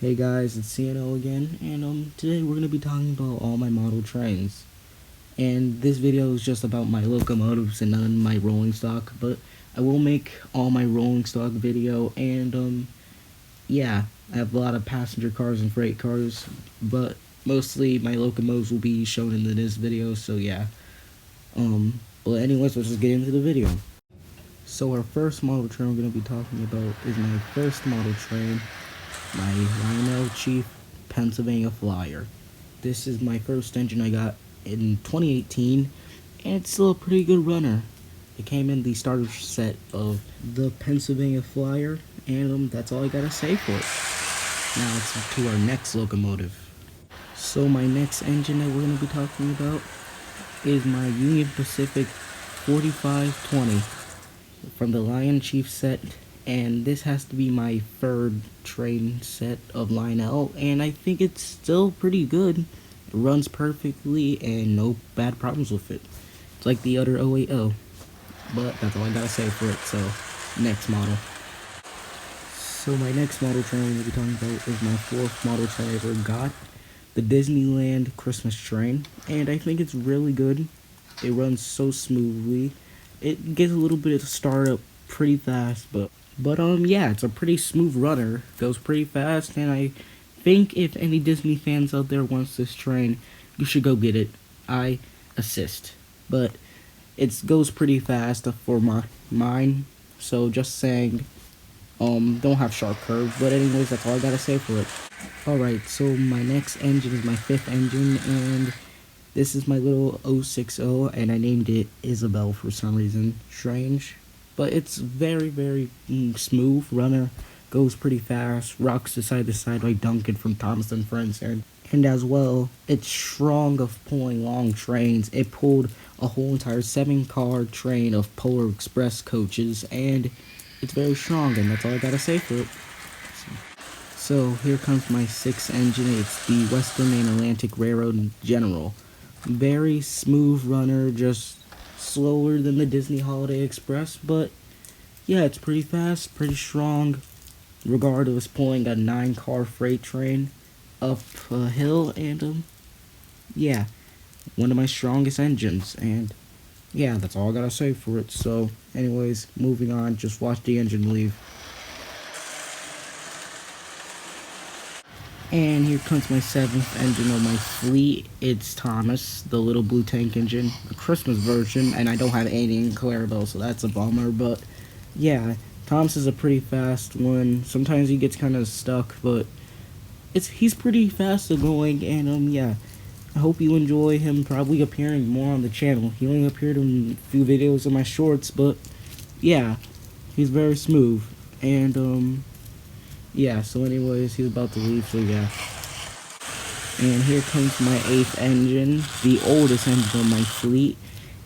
Hey guys, it's Lionel again, and today we're gonna be talking about all my model trains. And this video is just about my locomotives and none my rolling stock, but I will make all my rolling stock video, and yeah, I have a lot of passenger cars and freight cars, but mostly my locomotives will be shown in this video, so yeah. But anyways, let's just get into the video. So our first model train we're gonna be talking about is my first model train, my Lionel Chief Pennsylvania Flyer. This is my first engine I got in 2018, and it's still a pretty good runner. It came in the starter set of the Pennsylvania Flyer, and that's all I gotta say for it. Now it's to our next locomotive. So my next engine that we're gonna be talking about is my Union Pacific 4520 from the Lion Chief set, and this has to be my third train set of Lionel, and I think it's still pretty good. It runs perfectly and no bad problems with it. It's like the other 080, but that's all I gotta say for it. So next model. So my next model train we'll be talking about is my fourth model train I ever got, the Disneyland Christmas train, and I think it's really good. It runs so smoothly. It gets a little bit of startup pretty fast, but yeah, it's a pretty smooth runner. Goes pretty fast, and I think if any Disney fans out there wants this train, you should go get it. I assist, but it goes pretty fast for mine. So just saying, don't have sharp curves. But anyways, that's all I gotta say for it. All right, so my next engine is my fifth engine, and this is my little 060, and I named it Isabel for some reason. Strange. But it's very, very smooth runner. Goes pretty fast. Rocks to side like Duncan from Thomas and Friends. And as well, it's strong of pulling long trains. It pulled a whole entire 7-car train of Polar Express coaches. And it's very strong, and that's all I gotta say for it. So here comes my sixth engine. It's the Western and Atlantic Railroad General. Very smooth runner, just slower than the Disney Holiday Express, but yeah, it's pretty fast, pretty strong, regardless, pulling a 9-car freight train up a hill, and yeah, one of my strongest engines, and yeah, that's all I gotta say for it. So anyways, moving on, just watch the engine leave. And here comes my seventh engine of my fleet. It's Thomas, the little blue tank engine, the Christmas version, and I don't have any in Clarabelle, so that's a bummer, but yeah, Thomas is a pretty fast one. Sometimes he gets kind of stuck, but he's pretty fast going, and yeah, I hope you enjoy him probably appearing more on the channel. He only appeared in a few videos of my shorts, but yeah, he's very smooth, and yeah, so anyways, he's about to leave, so yeah. And here comes my eighth engine, the oldest engine of my fleet.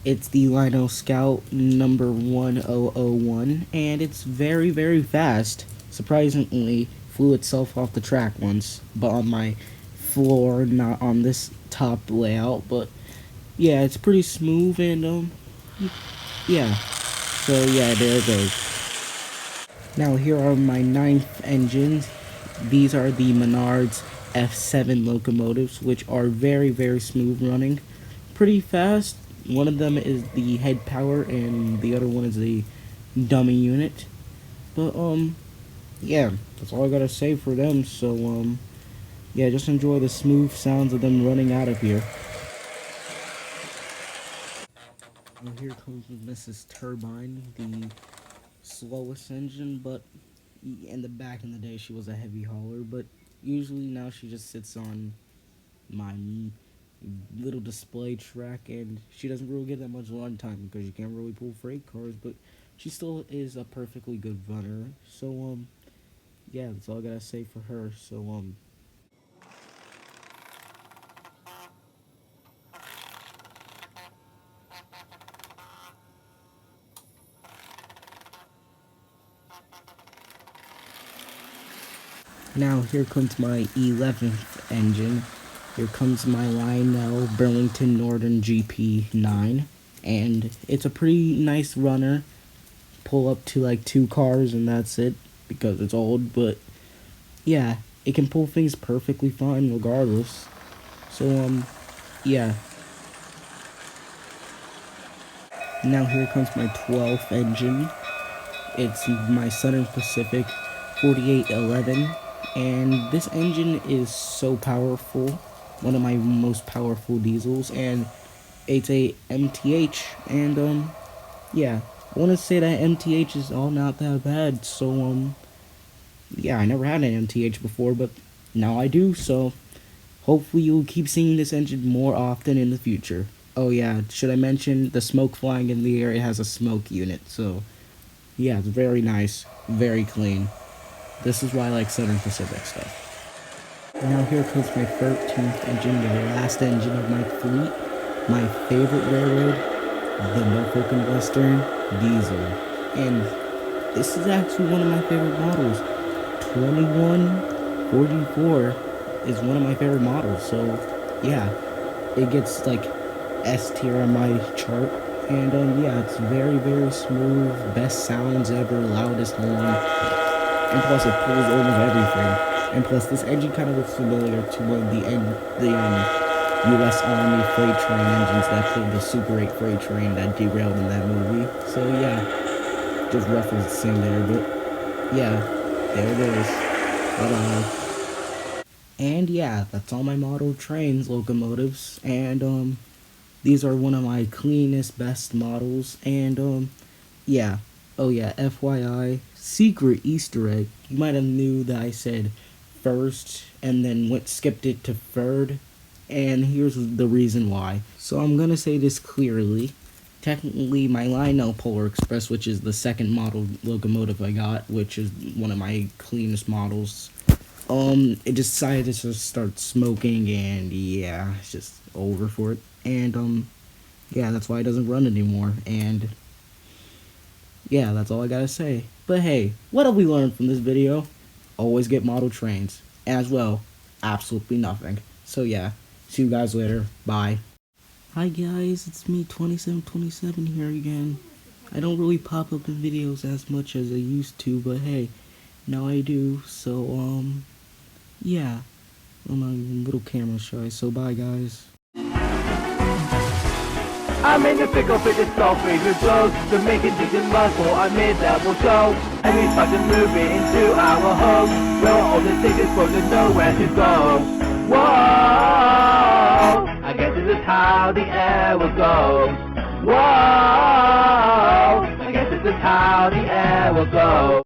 It's the Lionel Scout number 1001, and it's very, very fast. Surprisingly, flew itself off the track once, but on my floor, not on this top layout. But yeah, it's pretty smooth, and yeah. So yeah, there it goes. Now here are my ninth engines. These are the Menards F7 locomotives, which are very, very smooth running. Pretty fast. One of them is the head power, and the other one is the dummy unit. But, yeah, that's all I gotta say for them. So, yeah, just enjoy the smooth sounds of them running out of here. And here comes Mrs. Turbine, the slowest engine, but in the back in the day she was a heavy hauler, but usually now she just sits on my little display track, and she doesn't really get that much run time because you can't really pull freight cars, but she still is a perfectly good runner. So yeah, that's all I gotta say for her. So now here comes my 11th engine. Here comes my Lionel Burlington Northern GP9, and it's a pretty nice runner. Pull up to like 2 cars and that's it because it's old, but yeah, it can pull things perfectly fine regardless. So, yeah. Now here comes my 12th engine. It's my Southern Pacific 4811, and this engine is so powerful, one of my most powerful diesels, and it's a MTH, and yeah, I want to say that MTH is all not that bad, so yeah, I never had an MTH before, but now I do, so hopefully you'll keep seeing this engine more often in the future. Oh yeah, should I mention the smoke flying in the air? It has a smoke unit, so yeah, it's very nice, very clean. This is why I like Southern Pacific stuff. Now here comes my 13th engine, the last engine of my fleet. My favorite railroad, the Norfolk and Western Diesel. And this is actually one of my favorite models. 2144 is one of my favorite models. So yeah, it gets like S tier on my chart. And yeah, it's very, very smooth, best sounds ever, loudest horn, and plus it pulls almost everything. And plus this engine kind of looks familiar to one of the U.S. Army freight train engines that pulled the Super 8 freight train that derailed in that movie. So yeah, just referencing there, but yeah, there it is. Bye-bye. And yeah, that's all my model trains, locomotives, and these are one of my cleanest, best models, and yeah. Oh yeah, FYI, secret Easter egg. You might have knew that I said first and then skipped it to third, and here's the reason why. So I'm gonna say this clearly. Technically, my Lionel Polar Express, which is the second model locomotive I got, which is one of my cleanest models, it decided to just start smoking, and yeah, it's just over for it. And yeah, that's why it doesn't run anymore. And yeah, that's all I gotta say. But hey, what have we learned from this video? Always get model trains. As well, absolutely nothing. So yeah, see you guys later. Bye. Hi guys, it's me 2727 here again. I don't really pop up in videos as much as I used to, but hey, now I do. So yeah, I'm a little camera shy. So bye guys. I'm in the pickle for the soul favorite blows. The making decent muscle, I made that will show. And we start to move it into our home. Where all the tickets for the nowhere to go. Whoa, I guess this is how the air will go. Whoa, I guess this is how the air will go.